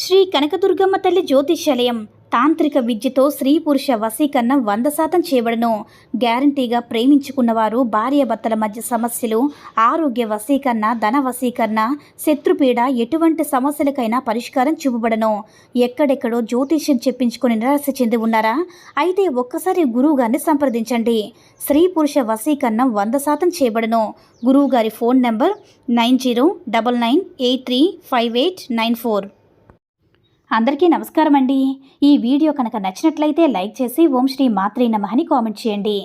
శ్రీ కనకదుర్గమ్మ తల్లి జ్యోతిష్యాలయం తాంత్రిక విద్యతో స్త్రీ పురుష వశీకరణం 100% చేయబడను. గ్యారంటీగా ప్రేమించుకున్నవారు భార్యాభర్తల మధ్య సమస్యలు, ఆరోగ్య వశీకరణ, ధన వశీకరణ, శత్రుపీడ, ఎటువంటి సమస్యలకైనా పరిష్కారం చూపబడను. ఎక్కడెక్కడో జ్యోతిష్యం చెప్పించుకుని నిరాశ చెంది ఉన్నారా? అయితే ఒక్కసారి గురువుగారిని సంప్రదించండి. స్త్రీ పురుష వశీకరణం 100% చేయబడను. గురువుగారి ఫోన్ నెంబర్ 9099835894. అందరికీ నమస్కారం అండి. ఈ వీడియో కనుక నచ్చినట్లయితే లైక్ చేసి ఓం శ్రీ మాత్రే నమః అని కామెంట్ చేయండి.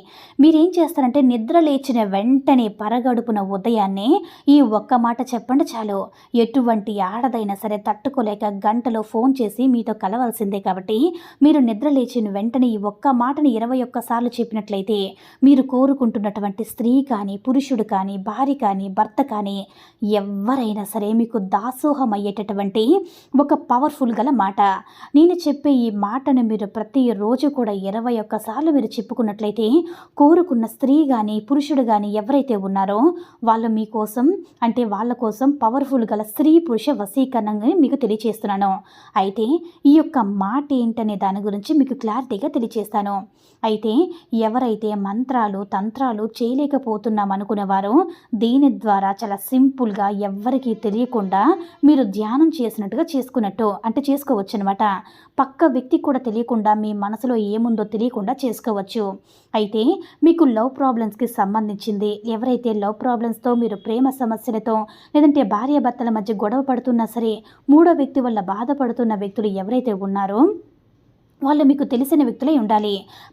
మీరేం చేస్తారంటే నిద్ర లేచిన వెంటనే పరగడుపున ఉదయాన్నే ఈ ఒక్క మాట చెప్పండి చాలు. ఎటువంటి ఆడదైనా సరే తట్టుకోలేక గంటలో ఫోన్ చేసి మీతో కలవాల్సిందే. కాబట్టి మీరు నిద్ర లేచిన వెంటనే ఈ ఒక్క మాటని 21 సార్లు చెప్పినట్లయితే మీరు కోరుకుంటున్నటువంటి స్త్రీ కానీ, పురుషుడు కానీ, భార్య కానీ, భర్త కానీ ఎవరైనా సరే మీకు దాసోహం అయ్యేటటువంటి ఒక పవర్ఫుల్ గల మాట. నేను చెప్పే ఈ మాటను మీరు ప్రతిరోజు కూడా 21 సార్లు మీరు చెప్పుకున్నట్లయితే కోరుకున్న స్త్రీ కానీ, పురుషుడు కానీ ఎవరైతే ఉన్నారో వాళ్ళు మీకోసం, అంటే వాళ్ళ కోసం పవర్ఫుల్ గల స్త్రీ పురుష వశీకరణంగా మీకు తెలియచేస్తున్నాను. అయితే ఈ యొక్క మాట ఏంటనే దాని గురించి మీకు క్లారిటీగా తెలియచేస్తాను. అయితే ఎవరైతే మంత్రాలు, తంత్రాలు చేయలేకపోతున్నాం అనుకునేవారో దీని ద్వారా చాలా సింపుల్గా ఎవ్వరికీ తెలియకుండా మీరు ధ్యానం చేసినట్టుగా చేసుకున్నట్టు అంటే చేసుకోవచ్చు అనమాట. పక్క వ్యక్తికి కూడా తెలియకుండా మీ మనసులో ఏముందో తెలియకుండా చేసుకోవచ్చు. అయితే మీకు లవ్ ప్రాబ్లమ్స్కి సంబంధించింది, ఎవరైతే లవ్ ప్రాబ్లమ్స్తో మీరు ప్రేమ సమస్యలతో లేదంటే భార్యాభర్తల మధ్య గొడవ పడుతున్నా సరే, మూడో వ్యక్తి వల్ల బాధపడుతున్న వ్యక్తులు ఎవరైతే ఉన్నారో వాళ్ళు మీకు తెలిసిన వ్యక్తులే ఉండాలి,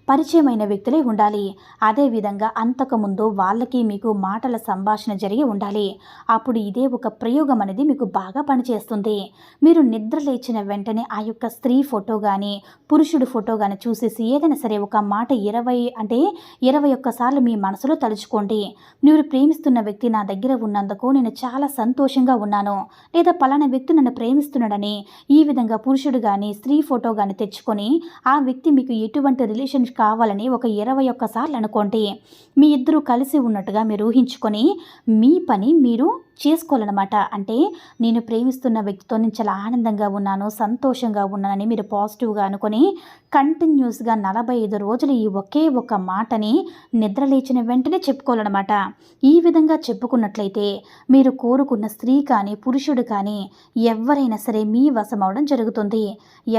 పరిచయమైన వ్యక్తులే ఉండాలి. అదేవిధంగా అంతకుముందు వాళ్ళకి మీకు మాటల సంభాషణ జరిగి ఉండాలి. అప్పుడు ఇదే ఒక ప్రయోగం అనేది మీకు బాగా పనిచేస్తుంది. మీరు నిద్ర లేచిన వెంటనే ఆ యొక్క స్త్రీ ఫోటో కానీ, పురుషుడు ఫోటో కానీ చూసేసి ఏదైనా సరే ఒక మాట 21 సార్లు మీ మనసులో తలుచుకోండి. మీరు ప్రేమిస్తున్న వ్యక్తి నా దగ్గర ఉన్నందుకు నేను చాలా సంతోషంగా ఉన్నాను, లేదా పలానా వ్యక్తి నన్ను ప్రేమిస్తున్నాడని ఈ విధంగా పురుషుడు కానీ, స్త్రీ ఫోటో కానీ తెచ్చుకొని ఆ వ్యక్తి మీకు ఎటువంటి రిలేషన్ కావాలని ఒక 21 సార్లు అనుకోండి. మీ ఇద్దరు కలిసి ఉన్నట్టుగా మీరు ఊహించుకొని మీ పని మీరు చేసుకోవాలన్నమాట. అంటే నేను ప్రేమిస్తున్న వ్యక్తితో నేను చాలా ఆనందంగా ఉన్నాను, సంతోషంగా ఉన్నానని మీరు పాజిటివ్గా అనుకొని కంటిన్యూస్గా 45 రోజులు ఈ ఒకే ఒక మాటని నిద్ర లేచిన వెంటనే చెప్పుకోవాలన్నమాట. ఈ విధంగా చెప్పుకున్నట్లయితే మీరు కోరుకున్న స్త్రీ కానీ, పురుషుడు కానీ ఎవరైనా సరే మీ వశం అవడం జరుగుతుంది.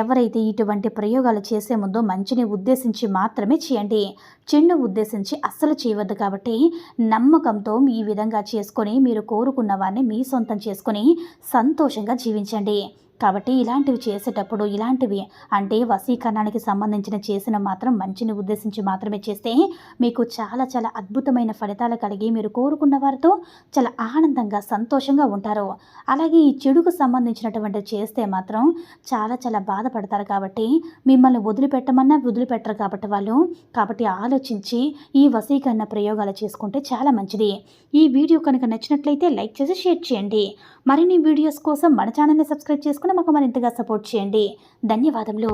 ఎవరైతే ఇటువంటి ప్రయోగాలు చేసే ముందు మంచిని ఉద్దేశించి మాత్రమే చేయండి, చెడు ఉద్దేశించి అస్సలు చేయవద్దు. కాబట్టి నమ్మకంతో ఈ విధంగా చేసుకొని మీరు కోరుకున్న వారిని మీ సొంతం చేసుకొని సంతోషంగా జీవించండి. కాబట్టి ఇలాంటివి చేసేటప్పుడు ఇలాంటివి అంటే వశీకరణానికి సంబంధించిన చేసిన మాత్రం మంచిని ఉద్దేశించి మాత్రమే చేస్తే మీకు చాలా చాలా అద్భుతమైన ఫలితాలు కలిగి మీరు కోరుకున్న వారితో చాలా ఆనందంగా సంతోషంగా ఉంటారు. అలాగే ఈ చెడుకు సంబంధించినటువంటి చేస్తే మాత్రం చాలా చాలా బాధపడతారు. కాబట్టి మిమ్మల్ని వదిలిపెట్టమన్నా వదిలిపెట్టరు కాబట్టి ఆలోచించి ఈ వశీకరణ ప్రయోగాలు చేసుకుంటే చాలా మంచిది. ఈ వీడియో కనుక నచ్చినట్లయితే లైక్ చేసి షేర్ చేయండి. మరిన్ని వీడియోస్ కోసం మన ఛానల్ని సబ్స్క్రైబ్ చేసుకుని మాకు మరింతగా సపోర్ట్ చేయండి. ధన్యవాదములు.